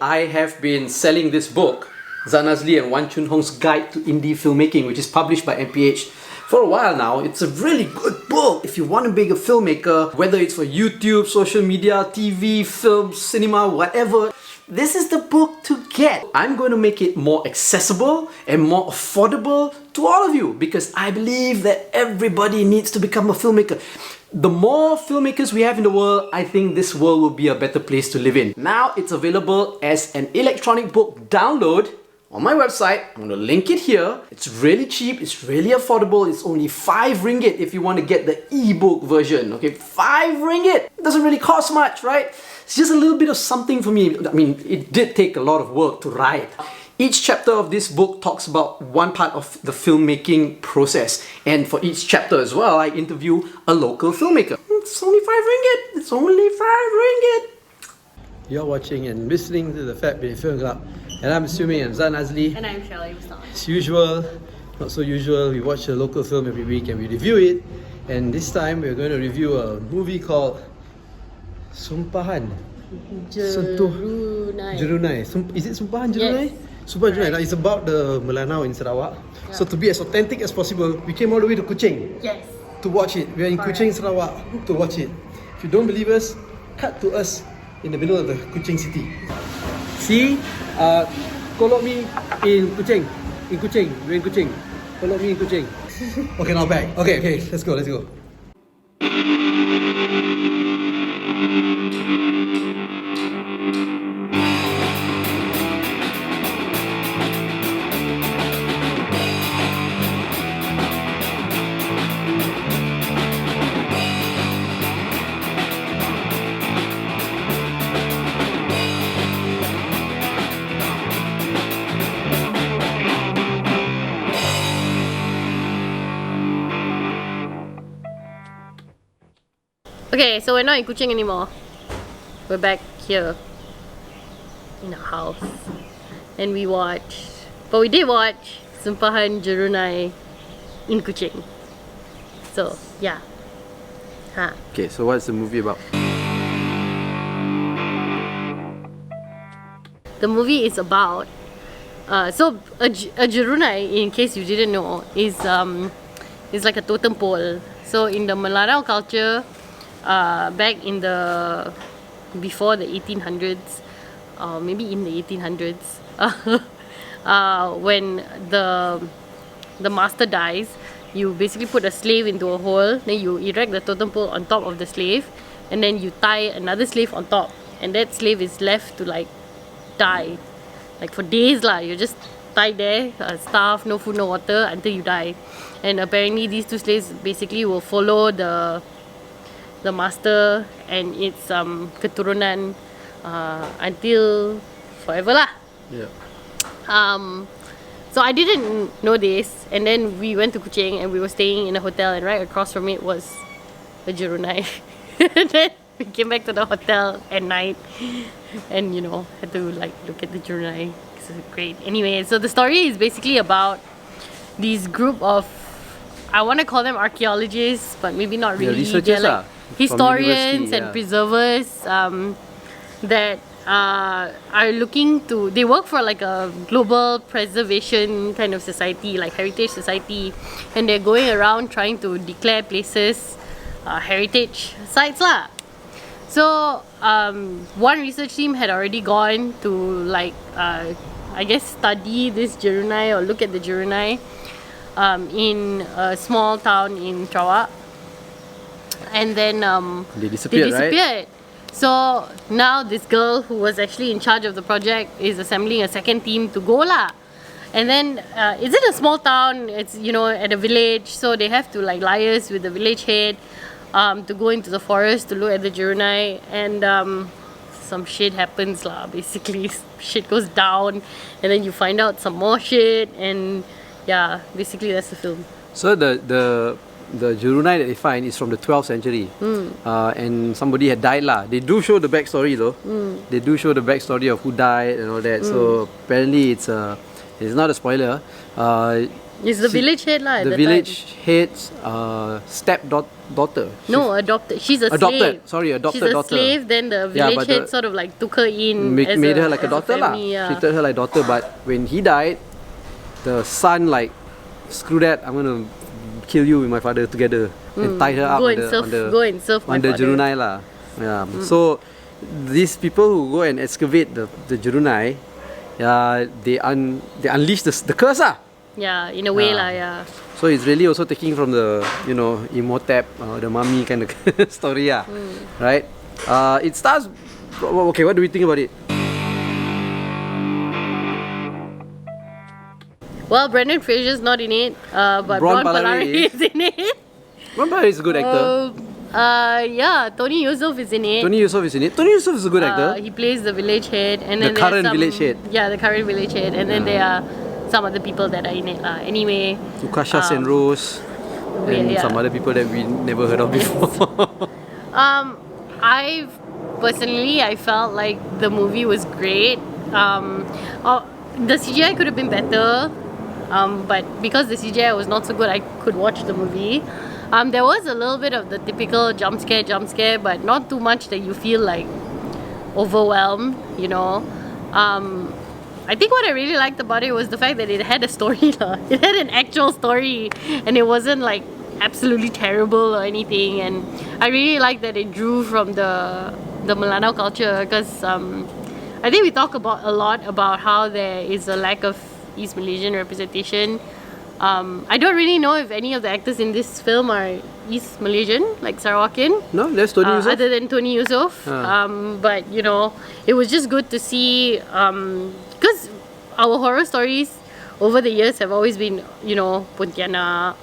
I have been selling this book, Zan Azli and Wan Chun Hong's Guide to Indie Filmmaking, which is published by MPH for a while now. It's a really good book if you want to be a filmmaker, whether it's for YouTube, social media, TV, film, cinema, whatever. This is the book to get. I'm going to make it more accessible and more affordable to all of you because I believe that everybody needs to become a filmmaker. The more filmmakers we have in the world, I think this world will be a better place to live in. Now it's available as an electronic book download on my website. I'm going to link it here. It's really cheap, it's really affordable. It's only 5 ringgit if you want to get the ebook version. Okay, 5 ringgit. It doesn't really cost much, right? It's just a little bit of something for me. I mean, it did take a lot of work to write. Each chapter of this book talks about one part of the filmmaking process. And for each chapter as well, I interview a local filmmaker. It's only 5 ringgit. It's only 5 ringgit. You're watching and listening to the Fat Bidin Film Club. And I'm assuming I'm Zan Azli. And I'm Shelley. As usual, not so usual, we watch a local film every week and we review it. And this time we're going to review a movie called Sumpahan Jerunei. Is it Sumpahan Jerunei? Yes. Sumpahan Jerunei. It's about the Melanau in Sarawak. Yeah. So to be as authentic as possible, we came all the way to Kuching. Yes. To watch it. We're in Kuching, Sarawak to watch it. If you don't believe us, cut to us in the middle of the Kuching city. See? Call me in Kuching. In Kuching. We're in Kuching. Call me in Kuching. Okay, now back. Okay, let's go. Okay, so we're not in Kuching anymore. We're back here in our house. And we did watch Sumpahan Jerunei in Kuching. So, yeah. Okay, so what's the movie about? The movie is about a Jerunei, in case you didn't know, is like a totem pole. So in the Melanau culture, back in before the 1800s, maybe in the 1800s, when the master dies, you basically put a slave into a hole, then you erect the totem pole on top of the slave, and then you tie another slave on top, and that slave is left to like die, like for days lah. You just tie there, starve, no food, no water until you die. And apparently these two slaves basically will follow the master and its keturunan until forever lah. Yeah. So I didn't know this, and then we went to Kuching and we were staying in a hotel, and right across from it was the Jerunei. And then we came back to the hotel at night and had to like look at the Jerunei. It's great. Anyway, so the story is basically about this group of, I want to call them archaeologists, but maybe not really. They're like historians and preservers that are looking to, they work for like a global preservation kind of society, like heritage society, and they're going around trying to declare places heritage sites lah. So one research team had already gone to like I guess study this Jerunei or look at the Jerunei in a small town in Sarawak. And then they disappeared. Right? So now this girl who was actually in charge of the project is assembling a second team to go lah. And then it's in a small town, it's at a village, so they have to like liaise with the village head to go into the forest to look at the Jerunei, and some shit happens lah. Basically shit goes down, and then you find out some more shit, and yeah, basically that's the film. So the Jerunei that they find is from the 12th century, and somebody had died lah. They do show the backstory though. They do show the backstory of who died and all that. So apparently it's not a spoiler. It's the village head lah. At the the village head's daughter. No, adopted. She's a Adopted. slave. Sorry, adopted She's a daughter. slave. Then the Yeah, village but head the- sort of like took her in. Made her like a as daughter lah. family, yeah. Treated her like daughter, but when he died, the son like, screw that, I'm gonna kill you with my father together and tie her up Go on and the, serve. on the Go and serve my on the father. Jerunei lah. Yeah. So these people who go and excavate the Jerunei, they unleash the curse lah. Yeah, in a way lah. Yeah. So it's really also taking from the Imhotep, the mummy kind of story lah, right? It stars. Okay, what do we think about it? Well, Brendan Fraser's not in it, but Ron Ron Palari Palari is in it. Ron Palari is a good actor. Yeah, Tony Yusuf is in it. Tony Yusuf is in it. Tony Yusuf is a good actor. He plays the village head, and The then current there's some, village head. Yeah, the current village head, and then there are some other people that are in it lah. Anyway, Ukasha Senrose and yeah. some other people that we never heard of before. I personally felt like the movie was great. The CGI could have been better, but because the CGI was not so good, I could watch the movie. There was a little bit of the typical jump scare, but not too much that you feel like overwhelmed, you know. I think what I really liked about it was the fact that it had a story. It had an actual story, and it wasn't like absolutely terrible or anything. And I really liked that it drew from the Melanau culture, because I think we talk a lot about how there is a lack of East Malaysian representation. I don't really know if any of the actors in this film are East Malaysian, like Sarawakian. No, that's Tony Yusuf. Other than Tony Yusuf. But you know, it was just good to see, because our horror stories over the years have always been, you know, Pontianak,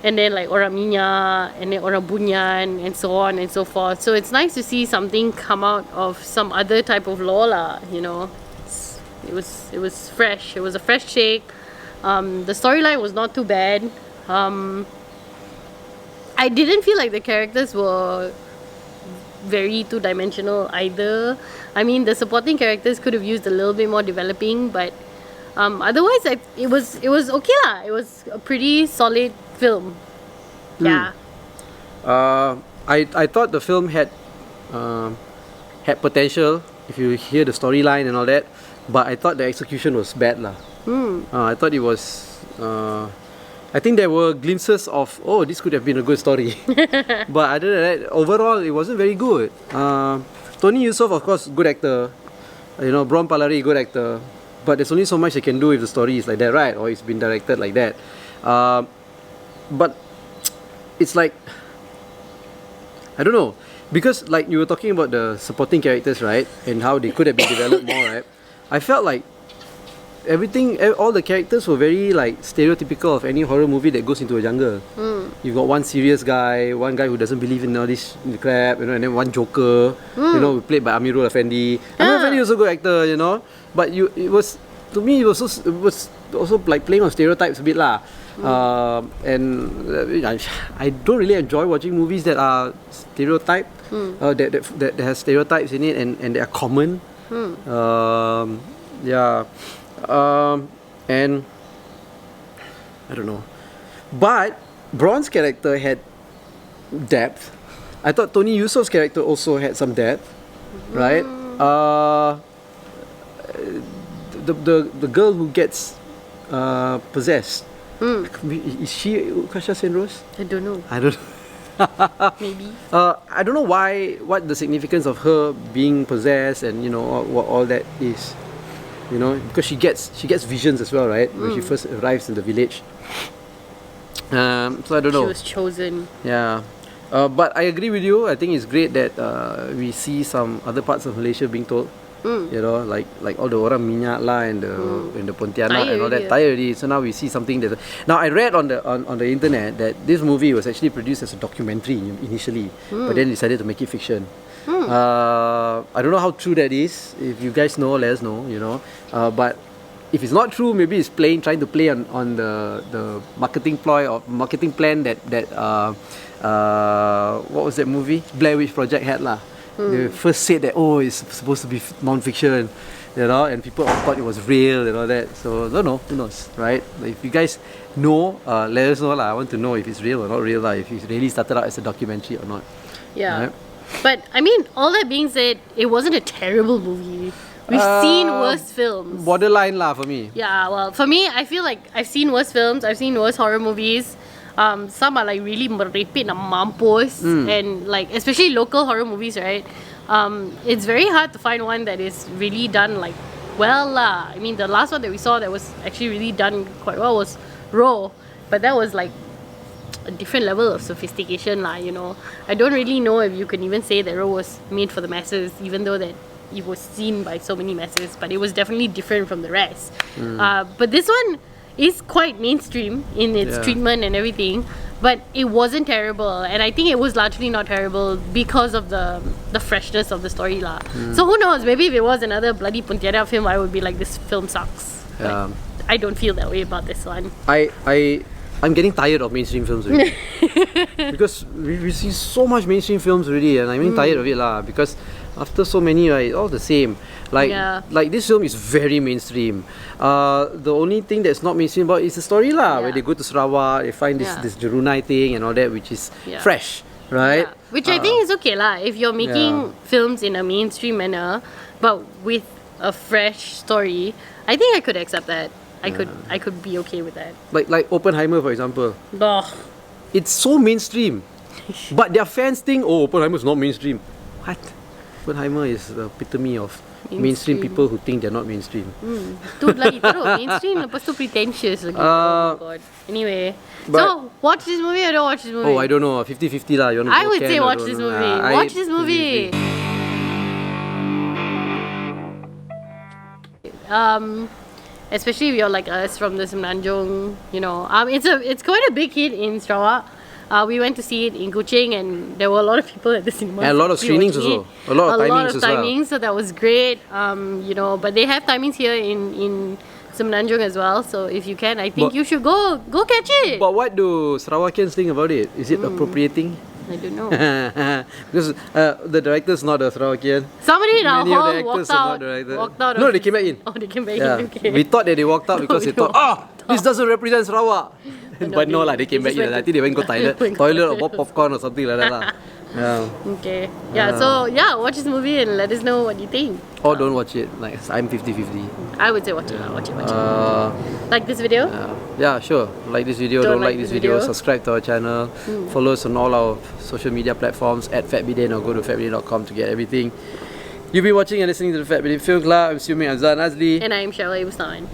and then like Orang Minyak, and then Orang Bunyan, and so on and so forth. So it's nice to see something come out of some other type of law lah, you know. It was fresh. It was a fresh take. The storyline was not too bad. I didn't feel like the characters were very two-dimensional either. I mean, the supporting characters could have used a little bit more developing, but otherwise, it was okay lah. It was a pretty solid film. Yeah. I thought the film had potential if you hear the storyline and all that, but I thought the execution was bad lah. I thought it was. I think there were glimpses of, oh, this could have been a good story. But other than that, overall, it wasn't very good. Tony Yusuf, of course, good actor. You know, Ron Palari, good actor. But there's only so much they can do if the story is like that, right? Or it's been directed like that. But it's like, I don't know. Because like you were talking about the supporting characters, right? And how they could have been developed more, right? I felt like all the characters were very like stereotypical of any horror movie that goes into a jungle. You've got one serious guy, one guy who doesn't believe in all this crap, you know, and then one joker, you know, played by Amirul Effendi. Amirul Effendi was a good actor, you know, but it was also like playing on stereotypes a bit lah. And I don't really enjoy watching movies that are stereotyped, that has stereotypes in it and they are common. And I don't know, but Braun's character had depth. I thought Tony Yusuf's character also had some depth, right? The girl who gets possessed, is she Ukasha Senrose? I don't know. I don't Maybe. I don't know what the significance of her being possessed and you know what all that is. You know, because she gets visions as well, right? When she first arrives in the village. So I don't know. She was chosen. Yeah. But I agree with you. I think it's great that we see some other parts of Malaysia being told. You know, like all the Orang Minyak lah and the Pontianak and all that. Tired already. So now we see something that. Now I read on the internet that this movie was actually produced as a documentary initially, but then decided to make it fiction. I don't know how true that is. If you guys know, let us know. You know, but if it's not true, maybe it's trying to play on the marketing ploy or marketing plan that what was that movie? Blair Witch Project had lah. They first said that it's supposed to be non-fiction, you know, and people all thought it was real and all that. So don't know, who knows, right? If you guys know, let us know lah. I want to know if it's real or not real lah. If it really started out as a documentary or not. Yeah. Right? But I mean, all that being said, it wasn't a terrible movie. We've seen worse films. Borderline lah for me. Yeah, well, for me, I feel like I've seen worse films. I've seen worse horror movies. Some are like really merepek na mampus, and like especially local horror movies, right? It's very hard to find one that is really done like well lah. I mean, the last one that we saw that was actually really done quite well was Raw, but that was like a different level of sophistication lah, you know. I don't really know if you can even say that Raw was made for the masses, even though that it was seen by so many masses, but it was definitely different from the rest. But this one is quite mainstream in its treatment and everything, but it wasn't terrible, and I think it was largely not terrible because of the freshness of the story lah. So who knows, maybe if it was another bloody Pontianak film, I would be like, this film sucks. But I don't feel that way about this one. I'm getting tired of mainstream films already. Because we see so much mainstream films already, and I'm getting tired of it lah. Because after so many, right, all the same. Like this film is very mainstream. The only thing that's not mainstream about is the story lah. Where they go to Sarawak, they find this Jerunei thing and all that, which is fresh, right? Which I think is okay lah. If you're making films in a mainstream manner, but with a fresh story, I think I could accept that. I could be okay with that. Like Oppenheimer, for example. Ugh. It's so mainstream, but their fans think, oh, Oppenheimer is not mainstream. What? Oppenheimer is the epitome of mainstream people who think they're not mainstream. Tu lagi teruk. Mainstream lepas tu pretentious lagi. Oh my god. Anyway, so watch this movie or don't watch this movie? Oh, I don't know. 50-50 lah. You want to I would say watch this movie. Watch this movie. Especially if you're like us from the Semenanjung, you know, it's quite a big hit in Sarawak. We went to see it in Kuching, and there were a lot of people at the cinema. And a lot of screenings also. A lot of timings, so that was great. You know, but they have timings here in Semenanjung as well. So if you can, I think you should go catch it. But what do Sarawakians think about it? Is it appropriating? I don't know. Because the director's not a Sarawakian. Somebody in our hall walked out. No, they came back in. Oh, they came back in. Okay. We thought that they walked out because they thought, this doesn't represent Sarawak. But no lah, they came back in. I think they went to toilet or bought popcorn or something like that lah. Okay. So watch this movie and let us know what you think. Or don't watch it. Like, I'm 50-50. I would say watch it. Watch it. Like this video? Yeah, sure. Like this video, don't like this video. Subscribe to our channel. Follow us on all our social media platforms at Bidin, or go to fatbidin.com to get everything. You've been watching and listening to the Bidin Film Club. I'm Sumi Azan Azli. And I'm Shawai Bustawan.